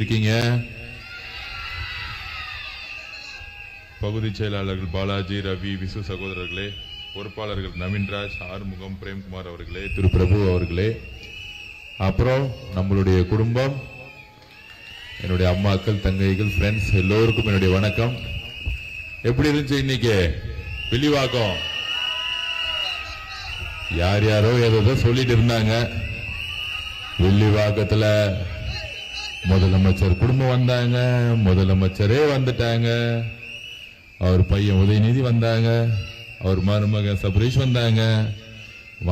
இருக்கீங்க? பகுதி செயலாளர்கள் பாலாஜி, ரவி, விசு சகோதரர்களே, பொறுப்பாளர்கள் நவீன்ராஜ், ஆறுமுகம், பிரேம்குமார் அவர்களே, திரு பிரபு அவர்களே, அப்புறம் நம்மளுடைய குடும்பம், என்னுடைய அம்மாக்கள், தங்கைகள், ஃப்ரெண்ட்ஸ் எல்லோருக்கும் என்னுடைய வணக்கம். எப்படி இருந்துச்சு இன்னைக்கு வில்லிவாக்கம்? யார் யாரோ ஏதோ சொல்லிட்டு இருந்தாங்க. வில்லிவாக்கத்துல முதலமைச்சர் குடும்பம் வந்தாங்க, முதலமைச்சரே வந்துட்டாங்க, அவர் பையன் உதயநிதி வந்தாங்க, அவர் மருமகன் சபரீஷ் வந்தாங்க,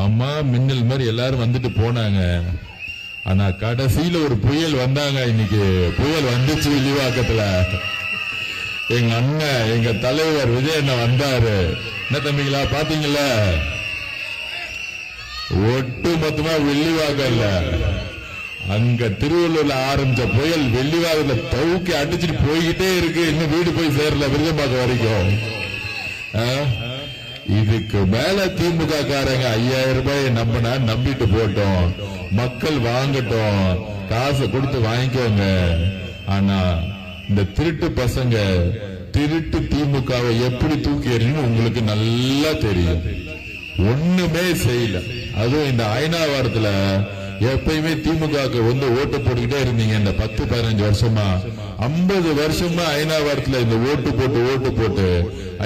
அம்மா மின்னல் மாதிரி எல்லாரும் வந்துட்டு போனாங்க. ஆனா கடைசியில ஒரு புயல் வந்தாங்க. இன்னைக்கு புயல் வந்துச்சு வில்லிவாக்கத்துல. எங்க அண்ணன், எங்க தலைவர் விஜய் அண்ணன் வந்தாரு. என்ன தம்பிங்களா பாத்தீங்களா? ஒட்டு மொத்தமா வில்லிவாக்கம் இல்ல, அங்க திருவள்ளூர்ல ஆரம்பிச்ச புயல் வெள்ளிவாகத்துல தவுக்கி அடிச்சுட்டு போய்கிட்டே இருக்கு. இன்னும் வீடு போய் சேரல விருதம்பாக்கம் வரைக்கும். இதுக்கு மேல திமுக காரங்க 5000 ரூபாய் நம்பிட்டு போட்டோம், மக்கள் வாங்கட்டும், காசை கொடுத்து வாங்கிக்கோங்க. ஆனா இந்த திருட்டு பசங்க திருட்டு திமுகவை எப்படி தூக்கி எறியும் உங்களுக்கு நல்லா தெரியும். ஒண்ணுமே செய்யல. அதுவும் இந்த ஐநாவாரத்துல எப்பயுமே திமுக ஓட்டு போட்டுக்கிட்டே இருந்தீங்க. இந்த 10-15 வருஷமா 50 வருஷமா ஐநாவாரத்துல இந்த ஓட்டு போட்டு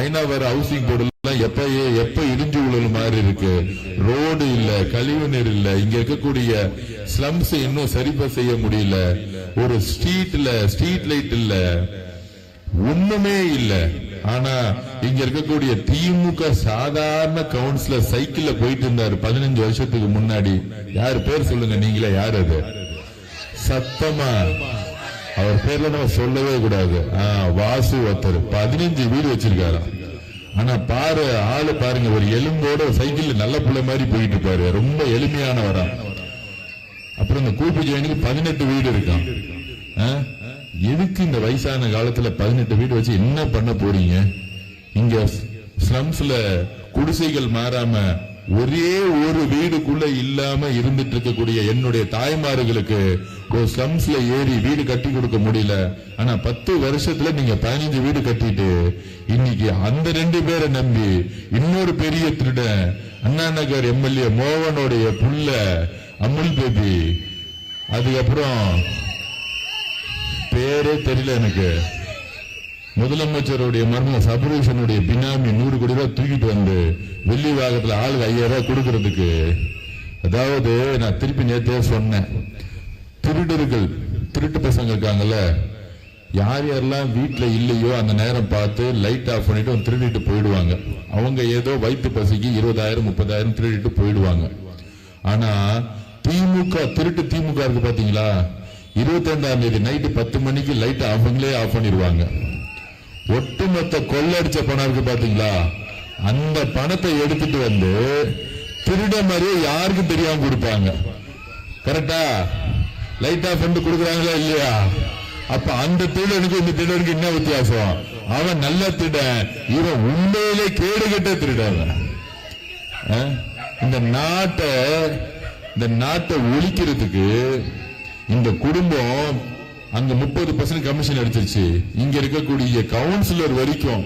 ஐநாவார ஹவுசிங் போர்டு எப்ப இடிஞ்சு உழல் மாதிரி இருக்கு. ரோடு இல்ல, கழிவு நீர் இல்ல, இங்க இருக்கக்கூடிய ஸ்லம்ஸ் இன்னும் சரிப்பா செய்ய முடியல. ஒரு ஸ்ட்ரீட் லைட் இல்ல, ஒண்ணுமே இல்ல. ஆனா இங்க இருக்கக்கூடிய திமுக சாதாரண கவுன்சிலர் சைக்கிள்ல போயிட்டு இருந்தாரு 15 வருஷத்துக்கு முன்னாடி. யாரு பேர் சொல்லுங்க நீங்களே, யாரு அது? சத்தமா அவர் பேர்ல நம்ம சொல்லவே கூடாது. வாசு ஒருத்தர் 15 வீடு வச்சிருக்காரு. ஆனா பாரு ஆளு பாருங்க, ஒரு எலும்போட சைக்கிள் நல்ல புள்ள மாதிரி போயிட்டு இருப்பாரு, ரொம்ப எளிமையானவரா. அப்புறம் இந்த கூப்பு ஜெயினுக்கு 18 வீடு இருக்கான். எதுக்கு இந்த வயசான காலத்துல 18 வீடு வச்சு என்ன பண்ண போறீங்க? இங்க ஸ்லம்ஸ்ல குடிசைகள் மாறாம ஒரே ஒரு வீடுக்குள்ள இல்லாம இருந்துட்டு இருக்கக்கூடிய என்னுடைய தாய்மார்களுக்கு ஒரு ஸ்லம்ஸ்ல ஏறி வீடு கட்டி கொடுக்க முடியல. ஆனா 10 வருஷத்துல நீங்க 15 வீடு கட்டிட்டு இன்னைக்கு அந்த 2 பேரை நம்பி இன்னொரு பெரிய திருடன் அண்ணா நகர் எம்எல்ஏ மோகனுடைய புள்ள அமுல் பேபி, அதுக்கப்புறம் பேரே தெரியல எனக்கு, முதலமைச்சருடைய மருமகன் சபரீஷனுடைய பினாமி 100 கோடி ரூபாய் தூக்கிட்டு வந்து வெள்ளிவாகத்துல ஆளுக்கு 5000 ரூபாய் கொடுக்கறதுக்கு. அதாவது நான் திருப்பி நேற்றே சொன்னேன், திருட்டு பசங்க இருக்காங்கல்ல, யார் யாரெல்லாம் வீட்டுல இல்லையோ அந்த நேரம் பார்த்து லைட் ஆஃப் பண்ணிட்டு திருடிட்டு போயிடுவாங்க. அவங்க ஏதோ வயிற்று பசிக்கு 20,000 30,000 திருடிட்டு போயிடுவாங்க. ஆனா திமுக இருக்கு பாத்தீங்களா, 25ஆம் தேதி நைட்டு 10 மணிக்கு லைட் அவங்களே ஆஃப் பண்ணிடுவாங்க. ஒட்டுமொத்த கொள்ளடிச்ச பணம் இருக்கு பாத்தீங்களா, அந்த பணத்தை எடுத்துட்டு வந்து திருட மாதிரியே யாருக்கும் தெரியாம கொடுப்பாங்க. கரெக்டா? லைட் ஆஃப் பண்ணி கொடுக்குறாங்களா இல்லையா? அப்ப அந்த திருடனுக்கு இந்த திருடனுக்கு என்ன வித்தியாசம்? அவன் நல்ல திருடன், இவன் உண்மையிலே கேடுகட்ட திருடன். இந்த நாட்டை ஒழிக்கிறதுக்கு இந்த குடும்பம் அங்க 30% கமிஷன் எடுத்துருச்சு. இங்க இருக்கக்கூடிய கவுன்சிலர் வரைக்கும்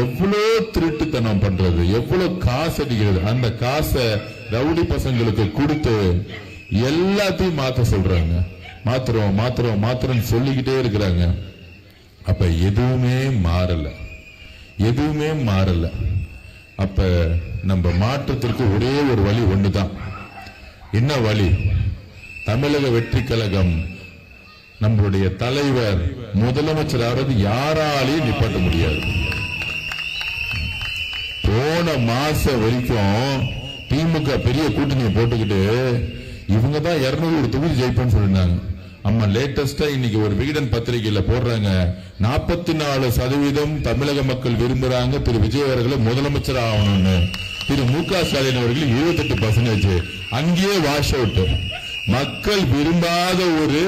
எவ்வளவு திருட்டுத்தனம் பண்றது, எவ்வளவு காசு அடிக்கிறது. அந்த காசை ரவுடி பசங்களுக்கு கொடுத்து எல்லாத்தையும் மாத்த சொல்றாங்க. மாத்திரம் சொல்லிக்கிட்டே இருக்கிறாங்க. அப்ப எதுவுமே மாறல. அப்ப நம்ம மாற்றத்திற்கு ஒரே ஒரு வழி ஒண்ணுதான். என்ன வழி? தமிழக வெற்றி கழகம், நம்மளுடைய தலைவர் முதலமைச்சர் ஆவது யாராலையும் நிப்பாட்ட முடியாது. போன மாசம் வரைக்கும் திமுக பெரிய கூட்டணியை போட்டுக்கிட்டு இவங்க தான் 200 தொகுதி ஜெயிப்பேன்னு சொல்லிருந்தாங்க. அம்மா லேட்டஸ்டா இன்னைக்கு ஒரு விகடன் பத்திரிகையில போடுறாங்க, 44% தமிழக மக்கள் விரும்புறாங்க திரு விஜய் அவர்களை முதலமைச்சர் ஆகணும்னு. திரு மு.க. ஸ்டாலின் அவர்கள் 28%. அங்கேயே வாஷ் அவுட். மக்கள் விரும்பாத ஒரு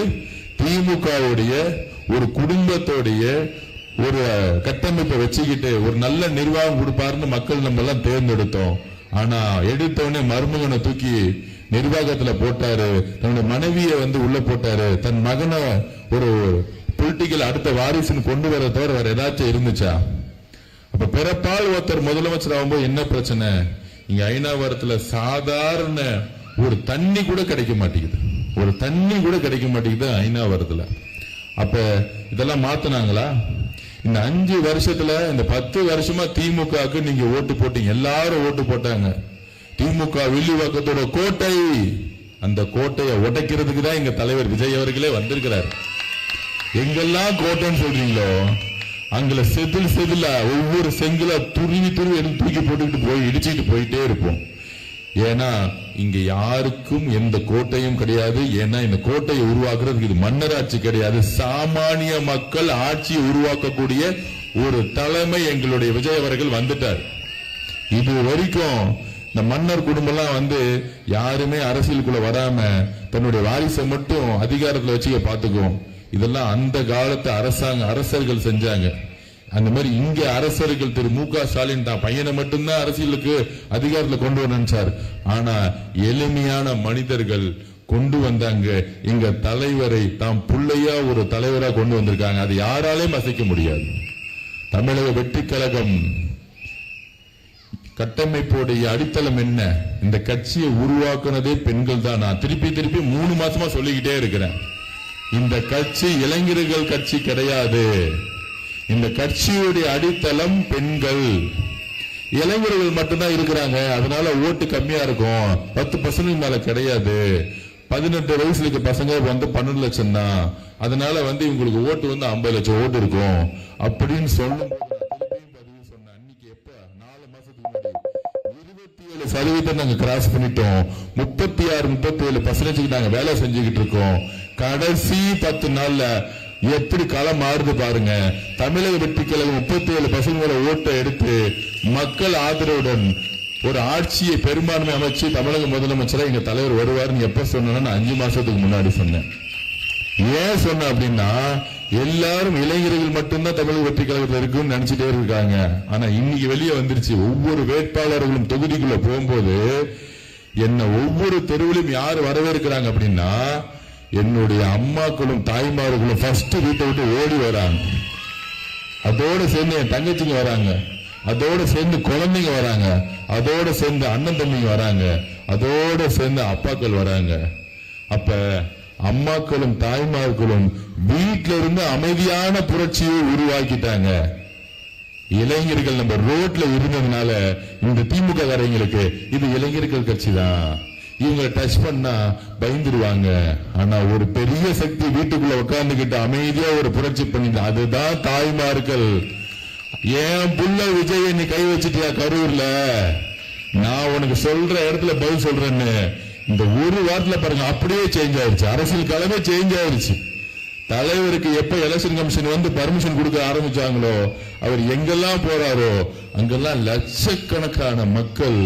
திமுகவுடைய ஒரு குடும்பத்தோடைய ஒரு கட்டமைப்பை வச்சுக்கிட்டு ஒரு நல்ல நிர்வாகம் கொடுப்பாருன்னு மக்கள் நம்ம எல்லாம் தேர்ந்தெடுத்தோம். ஆனா எடுத்தவனே மருமகனை தூக்கி நிர்வாகத்துல போட்டாரு, தன்னுடைய மனைவியை உள்ள போட்டாரு, தன் மகனை ஒரு பொலிட்டிக்கல் அடுத்த வாரிசுன்னு கொண்டு வர தவிர வேற ஏதாச்சும் இருந்துச்சா? அப்ப பிறப்பால் ஒருத்தர் முதலமைச்சர் ஆகும்போது என்ன பிரச்சனை? இங்க ஐநாவரத்துல சாதாரண ஒரு தண்ணி கூட கிடைக்க மாட்டேங்குது, ஒரு தண்ணி கூட கிடைக்க மாட்டேங்குது ஐநாவரத்துல. அப்ப இதெல்லாம் மாத்தினாங்களா? இந்த 5 வருஷத்துல, இந்த 10 வருஷமா திமுகவுக்கு நீங்க ஓட்டு போட்டீங்க, எல்லாரும் ஓட்டு போட்டாங்க. திமுக வில்லிவாக்கத்தோட கோட்டை, அந்த கோட்டையை உடைக்கிறதுக்கு தான் எங்க தலைவர் விஜய் அவர்களே வந்திருக்கிறார். எங்கெல்லாம் கோட்டைன்னு சொல்றீங்களோ அங்க செதில் ஒவ்வொரு செங்கலா துருவி எடுத்து தூக்கி போட்டுக்கிட்டு போய் இடிச்சுட்டு போயிட்டே இருப்போம். ஏன்னா இங்க யாருக்கும் எந்த கோட்டையும் கிடையாது. ஏன்னா இந்த கோட்டையை உருவாக்குறதுக்கு இது மன்னராட்சி கிடையாது, சாமானிய மக்கள் ஆட்சியை உருவாக்கக்கூடிய ஒரு தலைமை எங்களுடைய விஜய் அவர்கள் வந்துட்டார். இது வரைக்கும் இந்த மன்னர் குடும்பம்லாம் யாருமே அரசியலுக்குள்ள வராம தன்னுடைய வாரிசை மட்டும் அதிகாரத்துல வச்சுக்க பாத்துக்குவோம். இதெல்லாம் அந்த காலத்து அரசர்கள் செஞ்சாங்க. அந்த மாதிரி இங்க அரசர்கள் திரு மு.க. ஸ்டாலின் தான் பையனை மட்டும்தான் அரசியலுக்கு அதிகாரத்துல கொண்டு வர நினைச்சார். ஆனா எளிமையான மனிதர்கள் கொண்டு வந்தாங்க. எங்க தலைவரை தாம் புள்ளையா ஒரு தலைவரா கொண்டு வந்திருக்காங்க. அது யாராலையும் அசைக்க முடியாது. தமிழக வெற்றி கழகம் கட்டமைப்புடைய அடித்தளம் என்ன? இந்த கட்சியை உருவாக்குனதே பெண்கள் தான். நான் திருப்பி 3 மாசமா சொல்லிக்கிட்டே இருக்கிறேன். இந்த கட்சி இளைஞர்கள் கட்சி கிடையாது. இந்த கட்சியுடைய அடித்தளம் பெண்கள். இளைஞர்கள் மட்டும்தான் இருக்கிறாங்க, அதனால ஓட்டு கம்மியா இருக்கும். 10% மேல கிடையாது. 18 வயசுல பசங்க 12 லட்சம் தான். அதனால இவங்களுக்கு ஓட்டு 50 லட்சம் ஓட்டு இருக்கும் அப்படின்னு சொல்லும். அன்னைக்கு எப்ப 4 மாசத்துக்கு முன்னாடி 27% நாங்க கிராஸ் பண்ணிட்டோம். 36-37% நாங்க வேலை செஞ்சுக்கிட்டு இருக்கோம். கடைசி 10 நாள்ல எப்படி களம் மாறுது பாருங்க. தமிழக வெற்றி கழகம் 37% ஓட்டை எடுத்து மக்கள் ஆதரவுடன் ஒரு ஆட்சியை பெரும்பான்மை அமைச்சு தமிழக முதலமைச்சரா எங்க தலைவர் வருவாருன்னு எப்ப சொன்னா 5 மாசத்துக்கு முன்னாடி சொன்னேன். ஏன் சொன்ன அப்படின்னா எல்லாரும் இளைஞர்கள் மட்டும்தான் தமிழக வெற்றி கழகத்தில் இருக்குன்னு நினைச்சிட்டே இருக்காங்க. ஆனா இன்னைக்கு வெளியே வந்துருச்சு. ஒவ்வொரு வேட்பாளர்களும் தொகுதிக்குள்ள போகும்போது என்ன ஒவ்வொரு தெருவிலும் யாரு வரவேற்கிறாங்க அப்படின்னா என்னுடைய அம்மாக்களும் தாய்மார்களும் ஃபர்ஸ்ட் வீட்டை விட்டு ஓடி வராங்க. அதோட சேர்ந்து என் தங்கச்சிங்க வராங்க, அதோட சேர்ந்து குழந்தைங்க வராங்க, அதோட சேர்ந்து அண்ணன் தம்பிங்க வராங்க, அதோட சேர்ந்து அப்பாக்கள் வராங்க. அப்ப அம்மாக்களும் தாய்மார்களும் வீட்டில இருந்து அமைதியான புரட்சியை உருவாக்கிட்டாங்க. இளைஞர்கள் நம்ம ரோட்ல இருந்ததுனால இந்த திமுக காரங்களுக்கு இது இளைஞர்கள் கட்சி தான், இவங்களை டச் பண்ணா பயந்துருவாங்க. ஆனா ஒரு பெரிய சக்தி வீட்டுக்குள்ள உட்கார்ந்துகிட்டு அமைதியா ஒரு புரட்சி பண்ணி, அதுதான் தாய்மார்கள். ஏன் புள்ள விஜய் நீ கை வச்சிட்டியா கரூர்ல, நான் உனக்கு சொல்ற இடத்துல பதில் சொல்றேன்னு இந்த ஒரு வாரத்துல பாருங்க அப்படியே சேஞ்ச் ஆயிருச்சு. அரசியல் களமே சேஞ்ச் ஆயிருச்சு. தலைவருக்கு எப்ப எலெக்ஷன் கமிஷன் பர்மிஷன் கொடுக்க ஆரம்பிச்சாங்களோ அவர் எங்கெல்லாம் போறாரோ அங்கெல்லாம் லட்சக்கணக்கான மக்கள்,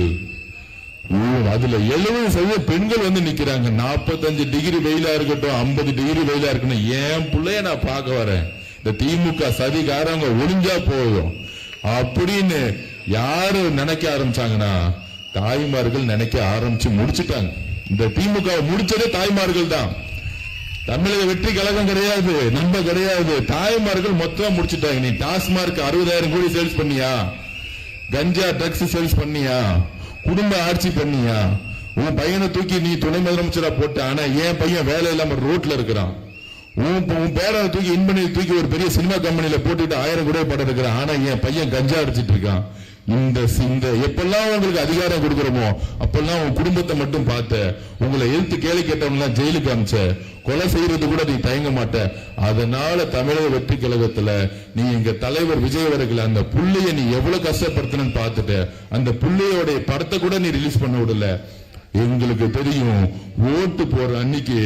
அதுல 70% பெண்கள் நிக்கிறாங்க. 45 டிகிரி வெயிலா இருக்கட்டும், 50 டிகிரி வெயிலா இருக்கட்டும், ஏன் பிள்ளைய நான் பார்க்க வரேன். இந்த திமுக சதிகாரங்க ஒளிஞ்சா போதும் அப்படின்னு யாரு நினைக்க ஆரம்பிச்சாங்கன்னா தாய்மார்கள் நினைக்க ஆரம்பிச்சு முடிச்சுட்டாங்க. இந்த திமுக முடிச்சதே தாய்மார்கள் தான். தமிழக வெற்றி கழகம் கிடையாது, நம்ம கிடையாது. தாய்மார்கள் மொத்தமா முடிச்சுட்டாங்க. நீ டாஸ்மார்க் 60,000 கோடி சேல்ஸ் பண்ணியா, கஞ்சா ட்ரக்ஸ் சேல்ஸ் பண்ணியா, குடும்ப ஆட்சி பண்ணியா, உன் பையனை தூக்கி நீ துணை முதலமைச்சரா போட்ட. ஆனா என் பையன் வேலை இல்லாம ரோட்ல இருக்கிறான். உன் பேரை தூக்கி இன்பனை தூக்கி ஒரு பெரிய சினிமா கம்பெனியில போட்டுட்டு 1000 கோடி படம் இருக்கிறான். ஆனா என் பையன் கஞ்சா அடிச்சிட்டு இருக்கான். இந்த எப்பெல்லாம் உங்களுக்கு அதிகாரம் கொடுக்கிறோமோ அப்பெல்லாம் உங்க குடும்பத்தை மட்டும் பார்த்த, உங்களை எழுத்து கேள்வி கேட்டவங்க ஜெயிலுக்கு அமிச்ச, கொலை செய்யறது கூட நீ தயங்க மாட்ட. அதனால தமிழக வெற்றி கழகத்துல நீ எங்க தலைவர் விஜய் அவர்கள் அந்த புள்ளைய நீ எவ்வளவு கஷ்டப்படுத்தணும்னு பார்த்துட்ட. அந்த புள்ளையோட படத்தை கூட நீ ரிலீஸ் பண்ண விடல. எங்களுக்கு தெரியும் ஓட்டு போற அன்னைக்கு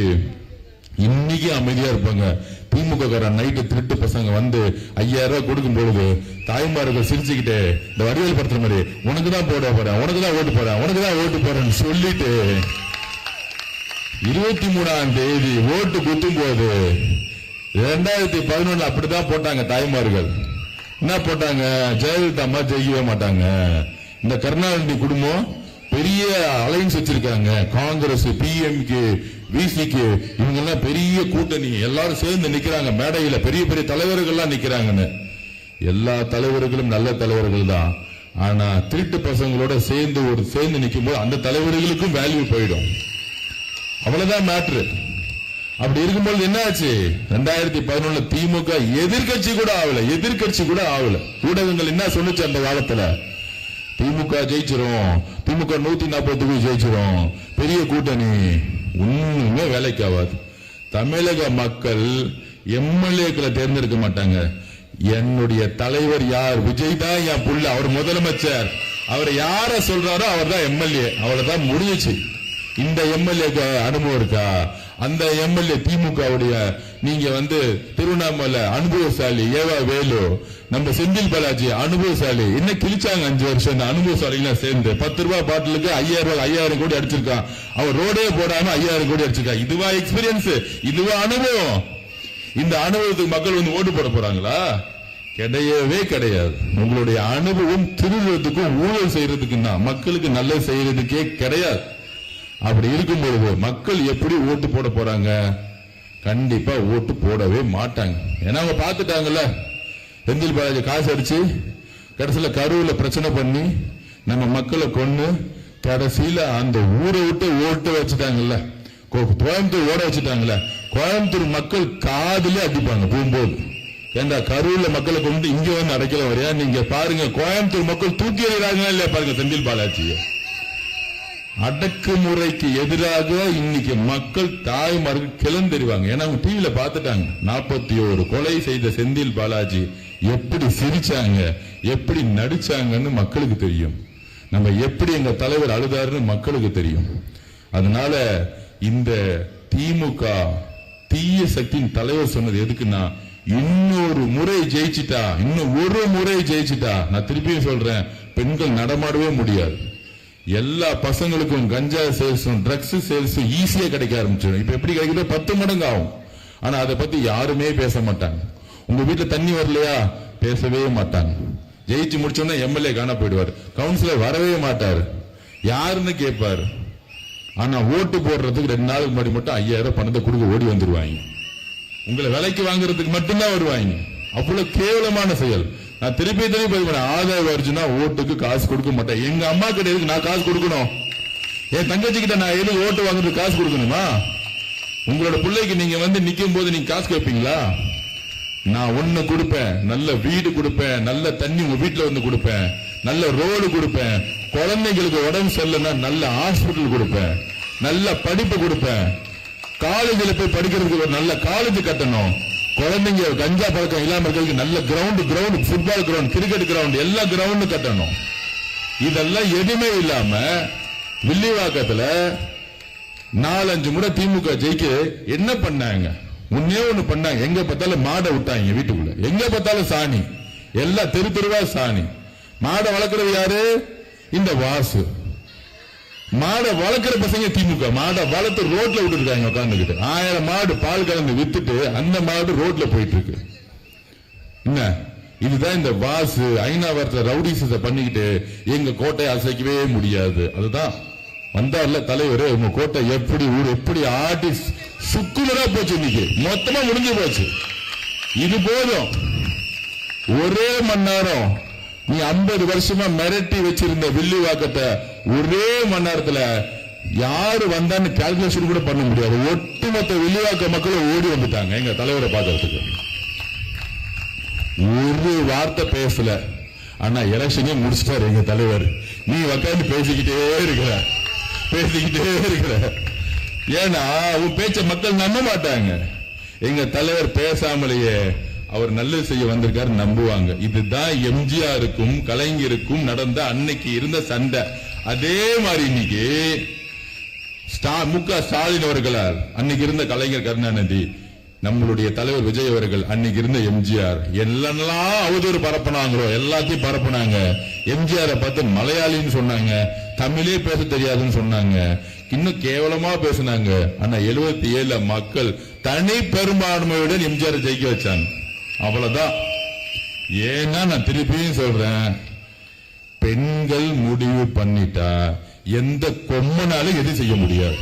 இன்னைக்கு அமைதியா இருப்பாங்க. திமுக காரன் நைட்டு திருட்டு பசங்க 5000 ரூபாய் கொடுக்கும் பொழுது தாய்மார்கள் சிரிச்சுக்கிட்டு இந்த வடிவேல் படுத்துற மாதிரி உனக்குதான் போட போறேன், உனக்குதான் ஓட்டு போறேன், உனக்குதான் ஓட்டு போறேன்னு சொல்லிட்டு 23ஆம் தேதி ஓட்டு குத்தும் போது 2011 அப்படிதான் போட்டாங்க தாய்மார்கள். என்ன போட்டாங்க? ஜெயலலிதா அம்மா ஜெயிக்கவே மாட்டாங்க. இந்த கருணாநிதி குடும்பம் பெரிய அலைன்ஸ் வச்சிருக்காங்க. காங்கிரஸ், பிஎம்கே, விசிக்கு இவங்க எல்லாம் பெரிய கூட்டணி, எல்லாரும் சேர்ந்து நிக்கிறாங்க மேடையில, பெரிய பெரிய தலைவர்கள் நிக்கிறாங்கன்னு. எல்லா தலைவர்களும் நல்ல தலைவர்கள் தான். ஆனா திருட்டு பசங்களோட சேர்ந்து நிக்கும் போது அந்த தலைவர்களுக்கும் வேல்யூ போயிடும். அவ்வளவுதான் மேட்ரு. அப்படி இருக்கும்போது என்ன ஆச்சு? 2011 திமுக எதிர்கட்சி கூட ஆகல. ஊடகங்கள் என்ன சொன்னுச்சு அந்த காலத்துல? திமுக ஜெயிச்சிரும், திமுக 140 ஜெயிச்சிரும், பெரிய கூட்டணி. ஒண்ணுமே வேலைக்கு ஆகாது. தமிழக மக்கள் எம்எல்ஏக்களை தேர்ந்தெடுக்க மாட்டாங்க. என்னுடைய தலைவர் யார்? விஜய் தான் என் புள்ள, அவர் முதலமைச்சர், அவர் யார சொல்றாரோ அவர் தான் எம்எல்ஏ. அவ்வளவுதான், முடிஞ்சிச்சு. இந்த எம்எல்ஏக்கு அனுபவம் இருக்கா? அந்த எம்எல்ஏ திமுகவுடைய நீங்க திருவண்ணாமலை அனுபவசாலி ஏவா வேலு, நம்ம செந்தில் பாலாஜி அனுபவசாலி. என்ன கிழிச்சாங்க 5 வருஷம் இந்த அனுபவசாலிகள் சேர்ந்து. 10 ரூபாய் பாட்டிலுக்கு 5000 கோடி அடிச்சிருக்கான். அவர் ரோடே போடாம 5000 கோடி அடிச்சிருக்கான். இதுவா எக்ஸ்பீரியன்ஸ்? இதுவா அனுபவம்? இந்த அனுபவத்துக்கு மக்கள் ஓட்டு போட போறாங்களா? கிடையவே கிடையாது. உங்களுடைய அனுபவம் திருடுறதுக்கும் ஊழல் செய்யறதுக்கும் தான், மக்களுக்கு நல்லது செய்யறதுக்கே கிடையாது. அப்படி இருக்கும்போது மக்கள் எப்படி ஓட்டு போட போறாங்க? கண்டிப்பா ஓட்டு போடவே மாட்டாங்க. ஏன்னா அவங்க பாத்துட்டாங்கல்ல, செந்தில் பாலாஜி காசு அடிச்சு கடைசியில கரூர்ல பிரச்சனை பண்ணி நம்ம மக்களை கொன்னு கடைசியில அந்த ஊரை விட்டு ஓட்டு வச்சுட்டாங்கல்ல, கோயம்புத்தூர் ஓட வச்சுட்டாங்கல்ல. கோயம்புத்தூர் மக்கள் காதிலே அடிப்பாங்க போகும்போது. ஏண்டா கரூர்ல மக்களை கொண்டு இங்க அடைக்கல வரையா? நீங்க பாருங்க, கோயம்புத்தூர் மக்கள் தூக்கி எறிகிறாங்களா இல்லையா பாருங்க செந்தில் பாலாஜியை. அடக்குமுறைக்கு எதிராக இன்னைக்கு மக்கள் தாய்மார்கள் கிளந்தெறிவாங்க. ஏன்னா அவங்க டிவியில பாத்துட்டாங்க. 41 கொலை செய்த செந்தில் பாலாஜி எப்படி சிரிச்சாங்க, எப்படி நடிச்சாங்கன்னு மக்களுக்கு தெரியும். நம்ம எப்படி எங்க தலைவர் அழுதாருன்னு மக்களுக்கு தெரியும். அதனால இந்த திமுக தீய சக்தியின் தலைவர் சொன்னது எதுக்குன்னா, இன்னொரு முறை ஜெயிச்சிட்டா, இன்னும் ஒரு முறை ஜெயிச்சிட்டா, நான் திருப்பியும் சொல்றேன், பெண்கள் நடமாடவே முடியாது. எல்லா பசங்களுக்கும் கஞ்சா சேல்ஸும் ட்ரக்ஸ் சேல்ஸும் ஈஸியா கிடைக்க ஆரம்பிச்சிடும். இப்ப எப்படி கிடைக்குதோ 10 மடங்கு ஆகும். ஆனா அதை பத்தி யாருமே பேச மாட்டாங்க. உங்க வீட்டுல தண்ணி வரலையா? பேசவே மாட்டாங்க. ஜெயிச்சு முடிச்சோன்னா எம்எல்ஏ காண போயிடுவார், கவுன்சிலர் வரவே மாட்டாரு, யாருன்னு கேட்பாரு. ஆனா ஓட்டு போடுறதுக்கு 2 நாளுக்கு முன்னாடி மட்டும் 5000 பணத்தை கொடுக்க ஓடி வந்துருவாங்க. உங்களை விலைக்கு வாங்குறதுக்கு மட்டும்தான் வருவாங்க. அவ்வளவு கேவலமான செயல். நான் திருப்பி ஆதார் வருச்சுன்னா ஓட்டுக்கு காசு கொடுக்க மாட்டேன். எங்க அம்மா கிட்ட எதுக்கு நான் காசு கொடுக்கணும்? என் தங்கச்சி கிட்ட நான் எதுக்கு ஓட்டு வாங்குறதுக்கு காசு கொடுக்கணுமா? உங்களோட பிள்ளைக்கு நீங்க நிக்கும் போது நீங்க காசு கேட்பீங்களா? நான் ஒண்ணு கொடுப்பேன், நல்ல வீடு கொடுப்பேன், நல்ல தண்ணி உங்க வீட்டுல கொடுப்பேன், நல்ல ரோடு கொடுப்பேன், குழந்தைங்களுக்கு உடம்பு சரியில்லைன்னா நல்ல ஹாஸ்பிட்டல் கொடுப்பேன், நல்ல படிப்பு கொடுப்பேன், காலேஜில் போய் படிக்கிறதுக்கு ஒரு நல்ல காலேஜ் கட்டணும், குழந்தைங்க கஞ்சா பழக்கம் இல்லாம இருக்கிறதுக்கு நல்ல ground, football ground, cricket ground, எல்லா கிரவுண்டும் கட்டணும். இதெல்லாம் எதுவுமே இல்லாம வில்லிவாக்கத்துல 4-5 முறை திமுக ஜெயிக்க என்ன பண்ணாங்க? ஒன்னே ஒண்ணு பண்ணாங்க. எங்க பார்த்தாலும் மாடை விட்டாங்க வீட்டுக்குள்ள, எங்க பார்த்தாலும் சாணி, எல்லாம் தெருவா சாணி. மாடை வளர்க்கறது யாரு? இந்த வாசு. மாடை வளர்க்கிற பசங்க திமுக. மாடை வளர்த்து ரோட்ல விட்டுருக்காங்க உட்காந்துக்கிட்டு. 1000 மாடு பால் கலந்து வித்துட்டு அந்த மாடு ரோட்ல போயிட்டு இருக்கு. என்ன இதுதான் இந்த வாசு ஐநாவரத்துல ரவுடிசத்தை பண்ணிக்கிட்டு எங்க கோட்டையை அசைக்கவே முடியாது. அதுதான் வந்தார்ல தலைவர், உங்க கோட்டை எப்படி ஊர் எப்படி ஆட்டி சுக்குலரா போச்சு. இன்னைக்கு மொத்தமா முடிஞ்சு போச்சு. இது போதும். ஒரே மணி நேரம் நீ 50 வருஷமா மிரட்டி வச்சிருந்த வில்லிவாக்கத்தை ஒரே மணி நேரத்துல யாரு வந்தான்னு கால்குலேஷன் கூட பண்ண முடியாது. ஒட்டுமொத்த வில்லிவாக்க மக்களும் ஓடி வந்துட்டாங்க எங்க தலைவரை பார்க்கறதுக்கு. ஒரு வார்த்தை பேசல. ஆனா எலெக்ஷனே முடிச்சிட்டாரு எங்க தலைவர். நீ உட்காந்து பேசிக்கிட்டே இருக்கிற. ஏன்னா உன் பேச்ச மக்கள் நம்ப மாட்டாங்க. எங்க தலைவர் பேசாமலேயே அவர் நல்லது செய்ய வந்திருக்காரு நம்புவாங்க. இதுதான் எம்ஜிஆருக்கும் கலைஞருக்கும் நடந்த அன்னைக்கு இருந்த சண்டை. அதே மாதிரி இன்னைக்கு மு.க. ஸ்டாலின் அவர்களால் அன்னைக்கு இருந்த கலைஞர் கருணாநிதி, நம்மளுடைய தலைவர் விஜய் அவர்கள், அன்னைக்கு இருந்த எம்ஜிஆர் எல்லாம் அவதூறு பரப்புனாங்களோ எல்லாத்தையும் பரப்புனாங்க. எம்ஜிஆரை பார்த்து மலையாளின்னு சொன்னாங்க, தமிழே பேச தெரியாதுன்னு சொன்னாங்க, இன்னும் கேவலமா பேசினாங்க. ஆனா 77 மக்கள் தனி பெரும்பான்மையுடன் எம்ஜிஆர் ஜெயிக்க வச்சாங்க. அவ்வளவுதான். ஏன்னா நான் திருப்பியும் சொல்றேன், பெண்கள் முடிவு பண்ணிட்டா எந்த கொம்மனாலும் எது செய்ய முடியாது.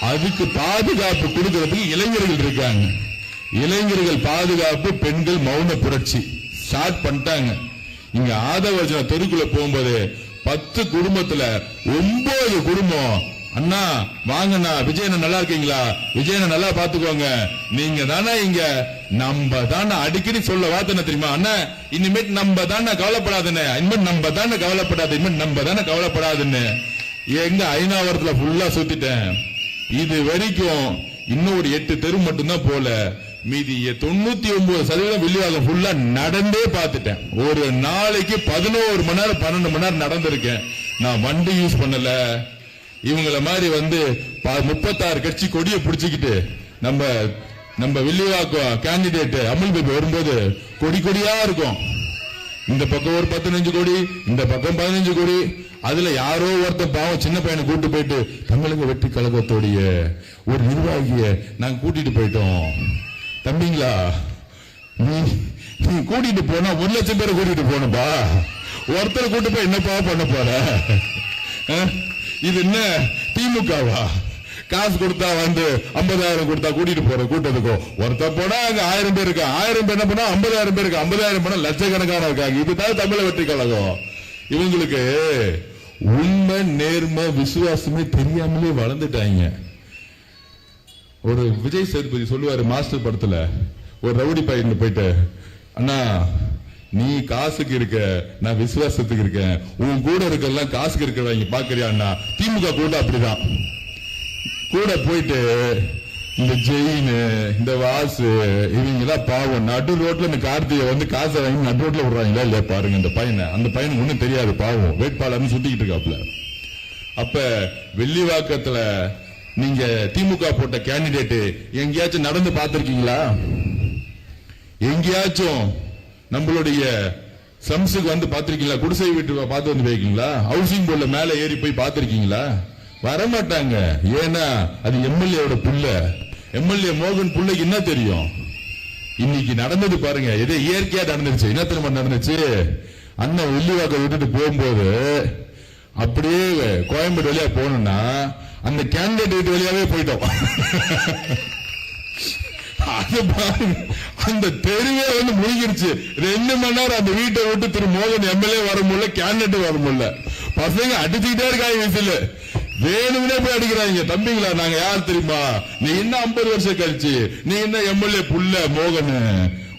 அதுக்கு பாதுகாப்பு கொடுக்கறதுக்கு இளைஞர்கள் இருக்காங்க. இளைஞர்கள் பாதுகாப்பு, பெண்கள் மௌன புரட்சி ஸ்டார்ட் பண்ணிட்டாங்க. இங்க ஆதவர்ஜன தெருக்குள்ள போகும்போது 10 குடும்பத்துல 9 குடும்பம், அண்ணா வாங்கண்ணா, விஜயண்ணா நல்லா இருக்கீங்களா, விஜயண்ணா நல்லா பாத்துக்கோங்க, நீங்க தானே இங்க, நம்ம தானே அடிக்கடி சொல்ல வார்த்தை தெரியுமா, அண்ணா இனிமேட் நம்ம தானே கவலைப்படாதுன்னு, இனிமேட் நம்ம தானே கவலைப்படாது, இனிமேட் நம்ம தானே கவலைப்படாதுன்னு. எங்க ஐநாவரத்துல ஃபுல்லா சுத்திட்டேன். இது வரைக்கும் இன்னும் ஒரு 8 தெரு மட்டும்தான் போல, மீதி 99% வில்லிவாக்கம் ஃபுல்லா நடந்தே பார்த்துட்டேன். ஒரு நாளைக்கு 11 மணி நேரம் 12 மணி நேரம் நடந்திருக்கேன். நான் வண்டி யூஸ் பண்ணல. இவங்கள மாதிரி 36 கட்சி கொடியை பிடிச்சிக்கிட்டு நம்ம வில்லிவாக்கம் கேண்டிடேட் அமுல் பேபி வரும்போது கொடி கொடியா இருக்கும். இந்த பக்கம் ஒரு 15 கோடி, இந்த பக்கம் 15 கோடி. அதுல யாரோ ஒருத்தர் பாவம் சின்ன பையனை கூட்டு போயிட்டு தமிழக வெற்றி கழகத்தோடைய ஒரு நிர்வாகிய நாங்க கூட்டிட்டு போயிட்டோம். தம்பிங்களா, நீ கூட்டிட்டு போனா 1 லட்சம் பேரை கூட்டிட்டு போனப்பா, ஒருத்தரை கூட்டு போய் என்னப்பா பண்ண போற? இது என்ன திமுகவா? காசு கொடுத்தா 50,000 கொடுத்தா கூட்டிட்டு போற கூட்டத்துக்கும் ஒருத்தர் போனா அங்க 1000 பேர் இருக்கா, 1000 பேர் என்ன பண்ணா 50,000 பேர் இருக்கு, 50,000 போனா லட்சக்கணக்கான இருக்காங்க. இதுதான் தமிழக வெற்றி கழகம். இவங்களுக்கு உண்மை நேர்மை விசுவாசமே தெரியாமலே வளர்ந்துட்டாங்க. ஒரு விஜய் சேதுபதி சொல்லுவாரு மாஸ்டர் படத்துல, ஒரு ரவுடி பையன் போயிட்டு, அண்ணா நீ காசுக்கு இருக்க, நான் விசுவாசத்துக்கு இருக்கேன், உன் கூட இருக்கலாம் காசுக்கு இருக்கிறவங்க பாக்குறியா அண்ணா? திமுக கூட அப்படிதான். கூட போயிட்டு இந்த ஜெயின், இந்த வாசு, இவங்க எல்லாம் பாவம் நடு ரோட்ல இந்த கார்த்திகை காசை வாங்கி நடு ரோட்ல விடுறாங்களா இல்லையா பாருங்க. இந்த பையனை, அந்த பையனுக்கு ஒண்ணும் தெரியாது, பாவம் வேட்பாளர்னு சுத்திக்கிட்டு இருக்காப்ல. அப்ப வெள்ளிவாக்கத்துல நீங்க திமுக போட்ட கேண்டிடேட் எங்கேயாச்சும் நடந்து பார்த்திருக்கீங்களா? எங்கேயாச்சும் நம்மளுடைய சம்சுக்கு பார்த்திருக்கீங்களா? குடிசை வீட்டு பார்த்து போயிருக்கீங்களா? ஹவுசிங் போர்டுல மேல ஏறி போய் பார்த்திருக்கீங்களா? வரமாட்டாங்க. ஏன்னா அது எம்எல்ஏவோட புள்ள. எம்எல்ஏ மோகன் புள்ளைக்கு என்ன தெரியும்? இன்னைக்கு நடந்தது பாருங்க, எதோ இயற்கையா நடந்துருச்சு. என்ன தெரியுமா நடந்துச்சு? அண்ணன் வெள்ளிவாக்கம் விட்டுட்டு போகும்போது அப்படியே கோயம்பேடு வழியா போனோம்னா அந்த கேண்டிடேட் வீட்டு வழியாவே போயிட்டோம். அந்த தெருவே முழுகிருச்சு. 2 மணி நேரம் அந்த வீட்டை விட்டு திரு மோகன் எம்எல்ஏ வர முடியல, கேண்டிடேட் வர முடியல. பசங்க அடிச்சுக்கிட்டே இருக்காங்க, விசில் வேணும்னே போய் அடிக்கிறாங்க. தம்பிங்களா, நாங்க யார் தெரியுமா? நீ என்ன 50 வருஷம் கழிச்சு நீ என்ன எம்எல்ஏ புள்ள மோகன்,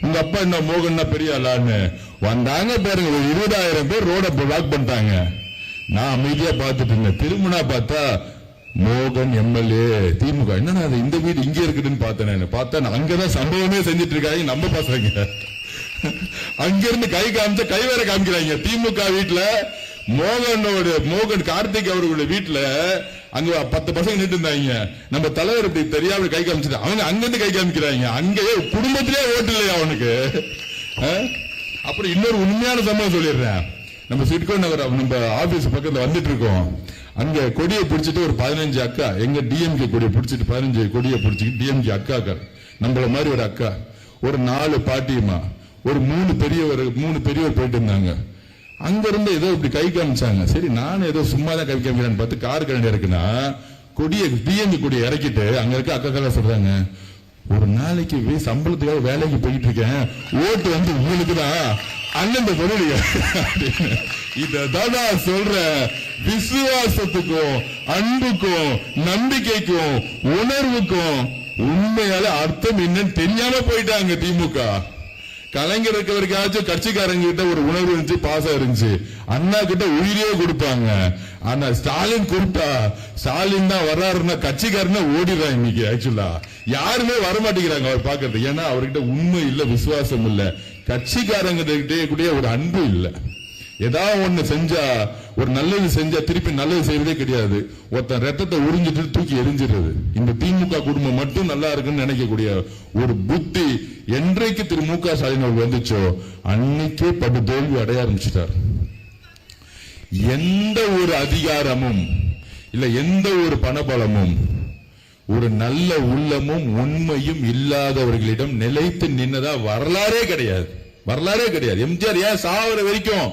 உங்க அப்பா என்ன மோகன்னா பெரிய ஆளான்னு வந்தாங்க பாருங்க. 20,000 பேர் ரோட பிளாக் பண்ணிட்டாங்க. நான் அமைதியா பார்த்துட்டு இருந்தேன். திரும்பினா பார்த்தா மோகன் எம்எல்ஏ திமுக. என்னன்னா இந்த வீடு இங்க இருக்குதுன்னு பார்த்தேன். அங்கதான் சம்பவமே செஞ்சிட்டு இருக்காங்க நம்ம பசங்க. அங்க இருந்து கை காமிச்ச கை வேற காமிக்கிறாங்க. திமுக வீட்டுல மோகன் கார்த்திக் அவர்களுடைய வீட்டுல அங்க 10 பசங்க நின்று இருந்தாங்க. நம்ம தலைவர் இப்படி தெரியாம கை காமிச்சிட்டு அவங்க அங்கிருந்து கை காமிக்கிறாங்க. அங்கேயே குடும்பத்திலே ஓட்டு இல்லையா அவனுக்கு? அப்புறம் இன்னொரு உண்மையான சம்பவம் சொல்லிடுறேன். நம்ம சிட்கோ நகர் நம்ம ஆபீஸ் பக்கத்துல வந்துட்டு இருக்கோம். அங்க கொடியை பிடிச்சிட்டு ஒரு 15 அக்கா, எங்க டிஎம்கே கொடியை பிடிச்சிட்டு 15 கொடியை பிடிச்சிட்டு டிஎம்கே அக்காக்கள், நம்மள மாதிரி ஒரு அக்கா, ஒரு 4 பாட்டியம்மா, ஒரு 3 பெரியவர் போயிட்டு இருந்தாங்க. அங்க இருந்து ஏதோ இப்படி கை காமிச்சாங்க. சரி, நானும் ஏதோ சும்மா தான் கை காமிக்கிறேன்னு பார்த்து கார் கரண்டி இருக்குன்னா கொடியை டிஎம்கே கொடியை இறக்கிட்டு அங்க இருக்க அக்காக்கள் சொல்றாங்க, ஒரு நாளைக்கு சம்பளத்துக்காக வேலைக்கு போயிட்டு இருக்கேன், ஓட்டு உங்களுக்கு தான் அண்ணன் சொல்லுங்க. இதான் சொல்ற, விசுவாசத்துக்கும் அன்புக்கும் நம்பிக்கைக்கும் உணர்வுக்கும் உண்மையால அர்த்தம் என்னன்னு தெரியாம போயிட்டாங்க திமுக. கலைஞர் இருக்கிறவருக்காச்சும் கட்சிக்காரங்க கிட்ட ஒரு உணர்வு இருந்துச்சு, பாசம் இருந்துச்சு. அண்ணா கிட்ட உயிரியே கொடுப்பாங்க. ஆனா ஸ்டாலின் கூப்பிட்டா ஸ்டாலின் தான் வர்றாருன்னா கட்சிக்காரனா ஓடிடுறாங்க. இன்னைக்கு ஆக்சுவலா யாருமே வரமாட்டேங்கிறாங்க அவர் பாக்குறது. ஏன்னா அவர்கிட்ட உண்மை இல்ல, விசுவாசம் இல்ல, கட்சிக்காரங்க கிட்டே கூட ஒரு அன்பு இல்ல. ஏதாவது ஒண்ணு செஞ்சா, ஒரு நல்லது செஞ்சா திருப்பி நல்லது செய்யறதே கிடையாது. ஒருத்தன் ரத்தத்தை உறிஞ்சிட்டு தூக்கி எரிஞ்சிடுறது. இந்த திமுக குடும்பம் மட்டும் நல்லா இருக்குன்னு நினைக்கக்கூடிய ஒரு புத்தி என்றைக்கு திரு மு.க. ஸ்டாலின் அவர்கள் வந்துச்சோ அன்னைக்கே படு தோல்வி அடைய ஆரம்பிச்சிட்டார். எந்த ஒரு அதிகாரமும் இல்ல, எந்த ஒரு பணபலமும், ஒரு நல்ல உள்ளமும் உண்மையும் இல்லாதவர்களிடம் நிலைத்து நின்னதா வரலாறே கிடையாது. எம்ஜிஆர் ஏன் சாவர வரைக்கும்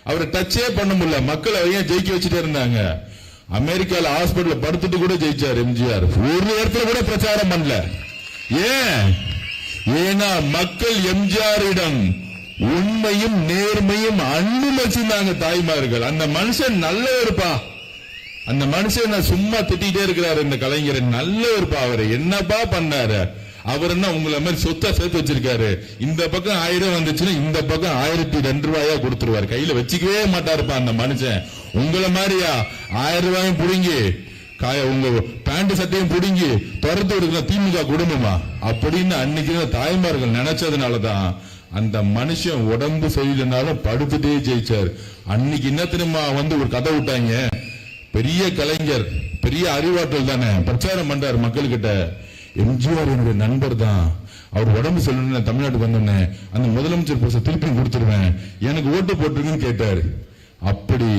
அவரை டச்சே பண்ண முடியல, மக்கள் ஏன் ஜெயிக்க வச்சுட்டே இருந்தாங்க? அமெரிக்கால ஹாஸ்பிட்டல் படுத்துட்டு கூட ஜெயிச்சார் எம்ஜிஆர். ஒரு இடத்துல கூட பிரச்சாரம் பண்ணல. ஏன்னா மக்கள் எம்ஜிஆரிடம் உண்மையும் நேர்மையும் அன்பும் வச்சிருந்தாங்க தாய்மார்கள். அந்த மனுஷன் நல்லவருப்பா. அந்த மனுஷன் சும்மா திட்டிகிட்டே இருக்கிறாரு. இந்த கலைஞர் நல்லவருப்பா. அவரு என்னப்பா பண்ணாரு? அவர் என்ன உங்களை மாதிரி சொத்தா சேர்த்து வச்சிருக்காரு. இந்த பக்கம் 1000 வந்துச்சுன்னா இந்த பக்கம் 1002 ரூபாயா கொடுத்துருவாரு. கையில வச்சுக்கவே மாட்டாருப்பா அந்த மனுஷன். உங்களை மாதிரியா 1000 ரூபாயும் புடுங்கி உங்க பேண்ட் சட்டையும் புடுங்கி துரத்து கொடுக்கிற திமுக குடும்பமா அப்படின்னு அன்னைக்கு தாய்மார்கள் நினைச்சதுனாலதான் அந்த மனுஷன் உடம்பு சரியில்லைனாலும் படுத்துட்டே ஜெயிச்சார். அன்னைக்கு என்ன தெரியுமா ஒரு கதை விட்டாங்க. பெரிய கலைஞர், பெரிய அறிவாற்றல் தானே, பிரச்சாரம் பண்றாரு மக்கள்கிட்ட. எம்ஜிஆர் என்னுடைய நண்பர் தான், அவர் உடம்பு சொல்லணும்னு தமிழ்நாட்டுக்கு வந்தோடனே அந்த முதலமைச்சர் போஸ்ட திருப்பி கொடுத்துருவேன், எனக்கு ஓட்டு போட்டுருக்குன்னு கேட்டாரு. அப்படி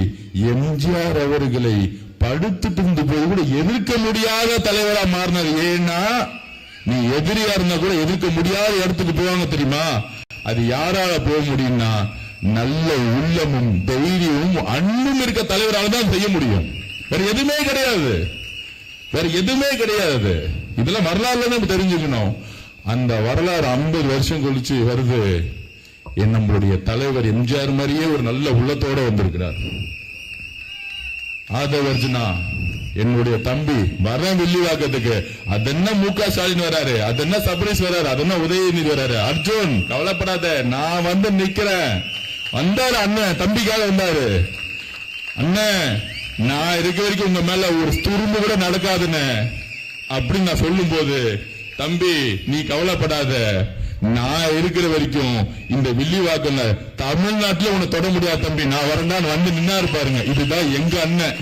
எம்ஜிஆர் அவர்களை படுத்துட்டு இருந்த போது கூட எதிர்க்க முடியாத தலைவரா மாறினார். ஏன்னா நீ எதிரியா இருந்தா கூட எதிர்க்க முடியாத இடத்துக்கு போவாங்க தெரியுமா? அது யாரால போக முடியும்னா நல்ல உள்ளமும் தைரியமும் அன்பும் இருக்க தலைவரால் தான் செய்ய முடியும். வேற எதுவுமே கிடையாது, வேற எதுவுமே கிடையாது. இதெல்லாம் வரலாறுல நம்ம தெரிஞ்சுக்கணும். அந்த வரலாறு 50 வருஷம் கழிச்சு வருது. நம்மளுடைய தலைவர் எம்ஜிஆர் மாதிரியே ஒரு நல்ல உள்ளத்தோட வந்திருக்கிறார். ஆதவர்ஜுனா என்னுடைய தம்பி வர வில்லிவாக்கத்துக்கு அதென்ன முக ஸ்டாலின் வராரு, அதென்ன சபரீஷ் வராரு, அதென்ன உதயநிதி வராரு. அர்ஜுன் கவலைப்படாத, நான் வந்து நிக்கிறேன். வந்தாரு அண்ணன், தம்பிக்காக வந்தாரு. அண்ணன் நான் இருக்க வரைக்கும் உங்க மேல ஒரு துரும்பு கூட நடக்காதுன்னு அப்படின்னு நான் சொல்லும் போது, தம்பி நீ கவலைப்படாத, நான் இருக்கிற வரைக்கும் இந்த வில்லிவாக்கல்ல தமிழ்நாட்டில் உன்னை தொட முடியாது தம்பி, நான் வரண்டான்னு வந்து நின்னாரு பாருங்க. இதுதான் எங்க அண்ணன்.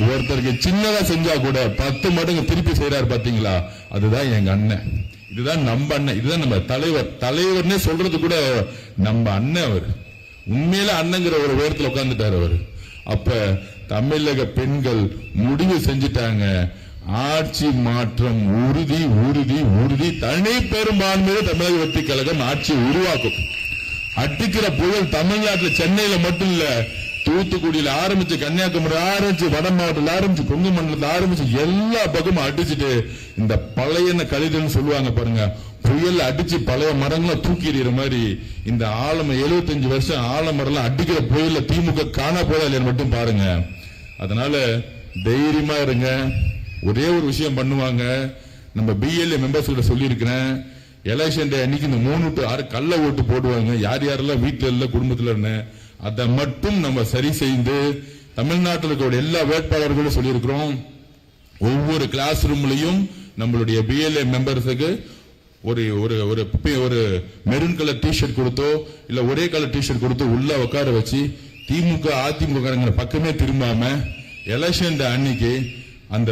ஒருத்தருக்கு சின்னதா செஞ்சா கூட 10 மடங்கு திருப்பி செய்யறாரு பாத்தீங்களா, அதுதான் எங்க அண்ணன். இதுதான் நம்ம அண்ணன், இதுதான் நம்ம தலைவர். தலைவர்னே சொல்றது கூட நம்ம அண்ணன். அவர் உண்மையில அண்ணங்கிற ஒரு உயரத்தில் உட்கார்ந்துட்டாரு அவர். அப்ப தமிழக பெண்கள் முடிவு செஞ்சிட்டாங்க, ஆட்சி மாற்றம் உறுதி உறுதி உறுதி. தனி பெரும்பான்மையில தமிழக வெற்றி கழகம் ஆட்சி உருவாக்கும். அடிக்கிற புயல் தமிழ்நாட்டில் சென்னையில மட்டும் இல்ல, தூத்துக்குடியில் ஆரம்பிச்சு, கன்னியாகுமரி ஆரம்பிச்சு, வட மாவட்டத்தில் ஆரம்பிச்சு, கொங்கு மண்டலத்தில் ஆரம்பிச்சு எல்லா பக்கமும் அடிச்சுட்டு, இந்த பழைய கழிதல்னு சொல்லுவாங்க பாருங்க, புயல் அடிச்சு பழைய மரங்களை தூக்கி எறிகிற மாதிரி இந்த ஆலமரம் 75 வருஷம் ஆலமரம் அடிக்கிற புயல்ல திமுக காண போதா மட்டும் பாருங்க. அதனால தைரியமா இருங்க. ஒரே ஒரு விஷயம் பண்ணுவாங்க. நம்ம பிஎல்ஏ மெம்பர்ஸ் கிட்ட சொல்லி இருக்கிறேன், எலெக்ஷன் டே அன்னைக்கு இந்த 3 to 6 கள்ள ஓட்டு போடுவாங்க. யார் யாரெல்லாம் வீட்டுல இல்ல குடும்பத்துல இருந்த அதை மட்டும் நம்ம சரி செய்து தமிழ்நாட்டில் இருக்கிற எல்லா வேட்பாளர்களும் சொல்லியிருக்கிறோம். ஒவ்வொரு கிளாஸ் ரூம்லயும் நம்மளுடைய பிஎல்ஏ மெம்பர்ஸுக்கு ஒரு ஒரு மெரூன் கலர் டிஷர்ட் கொடுத்தோ இல்ல ஒரே கலர் டிஷர்ட் கொடுத்தோ உள்ள உட்கார வச்சு திமுக அதிமுக பக்கமே திரும்பாம எலெக்ஷன் அன்னைக்கு அந்த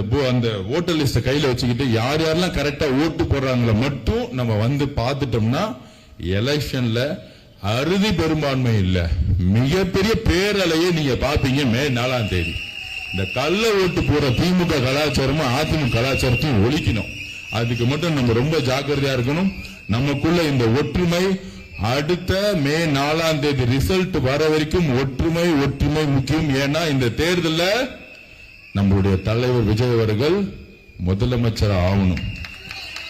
ஓட்டர் லிஸ்ட கையில வச்சுக்கிட்டு யார் யாரெல்லாம் கரெக்டா ஓட்டு போடுறாங்களோ மட்டும் நம்ம வந்து பார்த்துட்டோம்னா எலெக்ஷன்ல அறுதி பெரும்பான்மை இல்ல, மிகப்பெரிய பேரலையை நீங்க பாப்பீங்க. மே 4ஆம் தேதி இந்த கள்ள ஓட்டு போற திமுக கலாச்சாரமும் அதிமுக கலாச்சாரத்தையும் ஒழிக்கணும். அதுக்கு மட்டும் நம்ம ரொம்ப ஜாக்கிரதையா இருக்கணும். நமக்குள்ள இந்த ஒற்றுமை அடுத்த மே 4ஆம் தேதி ரிசல்ட் வர வரைக்கும் ஒற்றுமை ஒற்றுமை முக்கியம். ஏன்னா இந்த தேர்தலில் நம்மளுடைய தலைவர் விஜய் அவர்கள் முதலமைச்சர் ஆகணும்.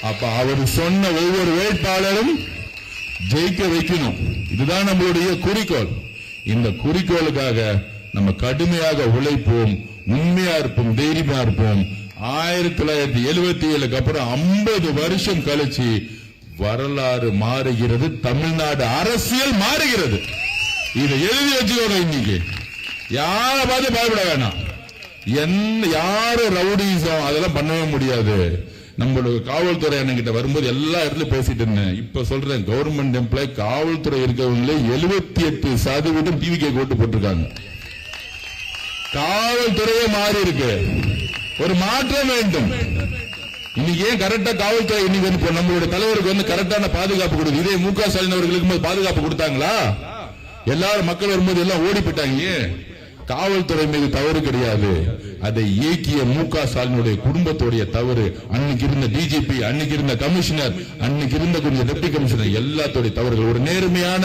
அப்ப அவர் சொன்ன ஒவ்வொரு வேட்பாளரும் ஜெயிக்க வைக்கணும். இதுதான் நம்மளுடைய குறிக்கோள். இந்த குறிக்கோளுக்காக நம்ம கடுமையாக உழைப்போம், உண்மையா இருப்போம், தைரியமா இருப்போம். 1977 அப்புறம் 50 வருஷம் கழிச்சு வரலாறு மாறுகிறது, தமிழ்நாடு அரசியல் மாறுகிறது. இதை எழுதி வச்சுக்கோங்க. இன்னைக்கு யாரை பார்த்து பயப்பட வேணாம். யாரும் ரவுடிசம் அதெல்லாம் பண்ணவே முடியாது. நம்மளுடைய காவல்துறை என்கிட்ட வரும்போது எல்லா இடத்துலயும் பேசிட்டு இருந்தேன். இப்ப சொல்றேன், கவர்மெண்ட் எம்ப்ளாய் காவல்துறை இருக்கவங்களே 78% டிவிகே ஓட்டு போட்டிருக்காங்க. காவல்துறையே மாறி இருக்கு, ஒரு மாற்றம் வேண்டும். இன்னைக்கு ஏன் கரெக்டா காவல்துறை இன்னைக்கு நம்மளுடைய தலைவருக்கு வந்து கரெக்டான பாதுகாப்பு கொடுக்குது. இதே முக ஸ்டாலின் அவர்களுக்கு பாதுகாப்பு கொடுத்தாங்களா? எல்லாரும் மக்கள் வரும்போது எல்லாம் ஓடி போயிட்டாங்க. காவல்துறை மீது தவறு கிடையாது, அதை இயக்கிய முக ஸ்டாலினுடைய குடும்பத்துடைய தவறு. அன்னைக்கு இருந்த டிஜிபி, அன்னைக்கு இருந்த கமிஷனர், அன்னைக்கு இருந்த கொஞ்சம் டெப்டி கமிஷனர் எல்லாத்தோடைய தவறுகள். ஒரு நேர்மையான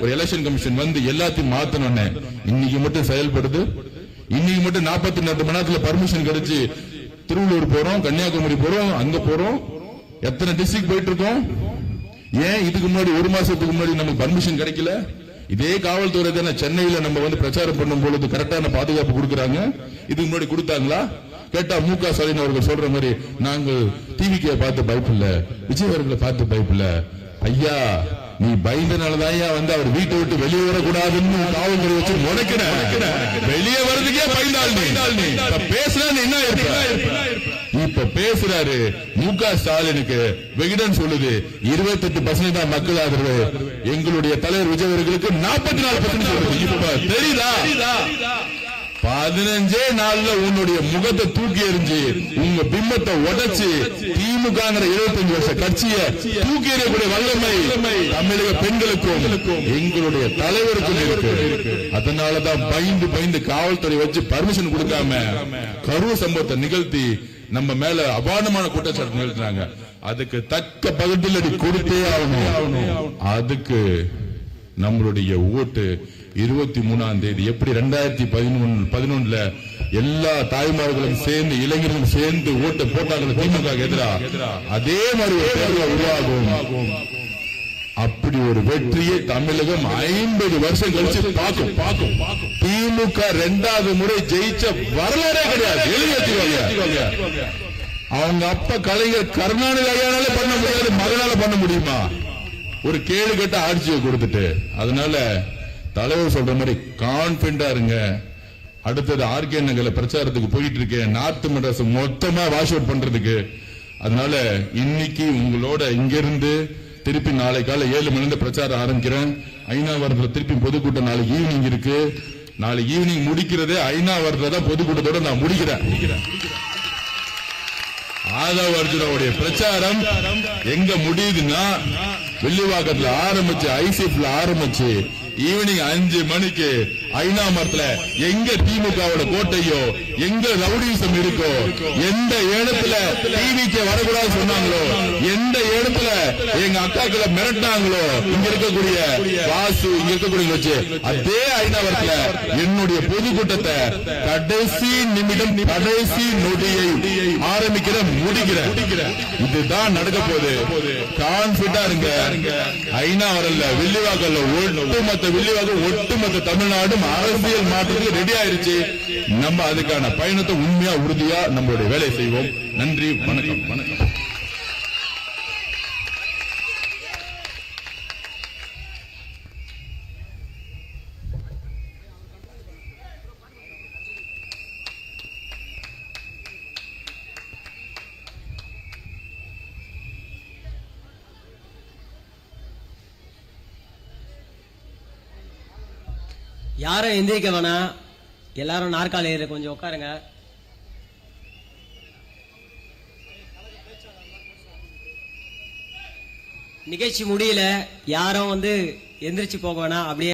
ஒரு எலெக்ஷன் கமிஷன் வந்து எல்லாத்தையும் மாத்தணும். இன்னைக்கு மட்டும் செயல்படுது. இன்னைக்கு மட்டும் 42 மணி நேரத்துல பர்மிஷன் கிடைச்சு திருவள்ளூர் போறோம், கன்னியாகுமரி போறோம், அங்க போறோம், எத்தனை டிஸ்ட்ரிக்ட் போயிட்டு இருக்கோம். ஏன் இதுக்கு முன்னாடி ஒரு மாசத்துக்கு முன்னாடி நமக்கு பர்மிஷன் கிடைக்கல? இதே காவல்துறை தானே சென்னையில நம்ம பிரச்சாரம் பண்ணும் பொழுது கரெக்டான பாதுகாப்பு கொடுக்கறாங்க. இதுக்கு முன்னாடி கொடுத்தாங்களா? கேட்டா மு.க. ஸ்டாலின் அவர்கள் சொல்ற மாதிரி நாங்கள் டிவிக்கு பார்த்து பயப்பில்ல, விஜய் அவர்களை பார்த்து பயப்பில்ல. ஐயா, நீ பயந்தனாலதான் அவர் வீட்டை விட்டு வெளியே வரக்கூடாதுன்னு காவல்துறை வச்சு முடக்கிற. வெளியே வர்றதுக்கே பயந்தாள் நீ. பேசுறா என்ன இப்ப பேசுறாரு மு.க. ஸ்டாலினுக்கு விகிடன் சொல்லுது 28% தான் மக்கள் ஆதரவு. எங்களுடைய தலைவர் விஜய் அவர்களுக்கு 44% சொல்லுது. இப்ப தெரியுதா? 15 நாள்ல உன்னுடைய முகத்தை தூக்கி எறிஞ்சு உங்க பிம்பத்தை உடைச்சு திமுக 25 வருஷ கட்சியை தூக்கி எறியக்கூடிய வல்லமை தமிழக பெண்களுக்கும் எங்களுடைய தலைவருக்கும் இருக்கு. அதனாலதான் பயந்து காவல்துறை வச்சு பர்மிஷன் கொடுக்காம கரூர் சம்பவத்தை நிகழ்த்தி நம்ம மேல அபாண்டமான குற்றச்சாட்டு நிகழ்த்தினாங்க. அதுக்கு தக்க பதிலடி கொடுத்தே ஆகணும். அதுக்கு நம்மளுடைய ஓட்டு 23ஆம் தேதி எப்படி 2011 எல்லா தாய்மார்களும் சேர்ந்து இளைஞர்களும் சேர்ந்து ஓட்டு போட்டாங்க திமுக எதிராக, அதே மாதிரி ஒரு தேர்தல் உருவாகும். அப்படி ஒரு வெற்றியை தமிழகம் 50 வருஷம் கழிச்சு பார்க்கும். திமுக 2வது முறை ஜெயிச்ச வரலாறே கிடையாது. எழுதி அவங்க அப்ப கலைஞர் கருணாநிதி ஐயானால பண்ண முடியாது, மகனால பண்ண முடியுமா? ஒரு கேடு கட்ட ஆட்சியை கொடுத்துட்டு. அதனால தலைவர் சொல்ற மாதிரி கான்பிடண்டா இருங்க. அடுத்தது ஆர்கே நகர்ல பிரச்சாரத்துக்கு போயிட்டு இருக்கேன், நார்த் மெட்ராஸ் மொத்தமா வாஷ் அவுட் பண்றதுக்கு. அதனால இன்னைக்கு உங்களோட இங்கிருந்து திருப்பி நாளை காலை 7 மணி பிரச்சாரம் ஆரம்பிக்கிறேன். ஐநாவரத்துல திருப்பி பொதுக்கூட்டம் நாளைக்கு ஈவினிங் இருக்கு. நாளைக்கு ஈவினிங் முடிக்கிறதே ஐநாவரத்துல தான் பொதுக்கூட்டத்தோட நான் முடிக்கிறேன். ஆதவ அர்ஜுனாவுடைய பிரச்சாரம் எங்க முடியுதுன்னா வெள்ளிவாக்கத்துல ஆரம்பிச்சு ஐசிஎஃப்ல ஆரம்பிச்சு ஈவினிங் 5 மணிக்கு ஐநா மரத்துல எங்க திமுகவோட கோட்டையோ எங்க ரவுடிசம் இருக்கோ, எந்த இடத்துல டிவிக்கு வரக்கூடாது சொன்னாங்களோ, எந்த இடத்துல எங்க அக்காக்களை மிரட்டினாங்களோ, இங்க இருக்கக்கூடிய வாசு இங்க இருக்கக்கூடிய வச்சு அதே ஐநாவரத்துல என்னுடைய பொதுக்கூட்டத்தை கடைசி நிமிடம் கடைசி நொடியை ஆரம்பிக்கிற முடிக்கிற. இதுதான் நடக்க போகுது. கான்பிடண்டா இருங்க. ஐநாவரல்ல வில்லிவாக்கல்ல ஒட்டுமொத்த தமிழ்நாடும் அரசியல் மாற்றத்துக்கு ரெடி ஆயிருச்சு. நம்ம அதுக்கான பயணத்தை உண்மையா உறுதியா நம்மளுடைய வேலை செய்வோம். நன்றி, வணக்கம். யாரும் எந்திரிக்க வேணாம், எல்லாரும் நாற்காலியில கொஞ்சம் உட்காருங்க. நிகழ்ச்சி முடியல, யாரும் எந்திரிச்சு போக வேணாம். அப்படியே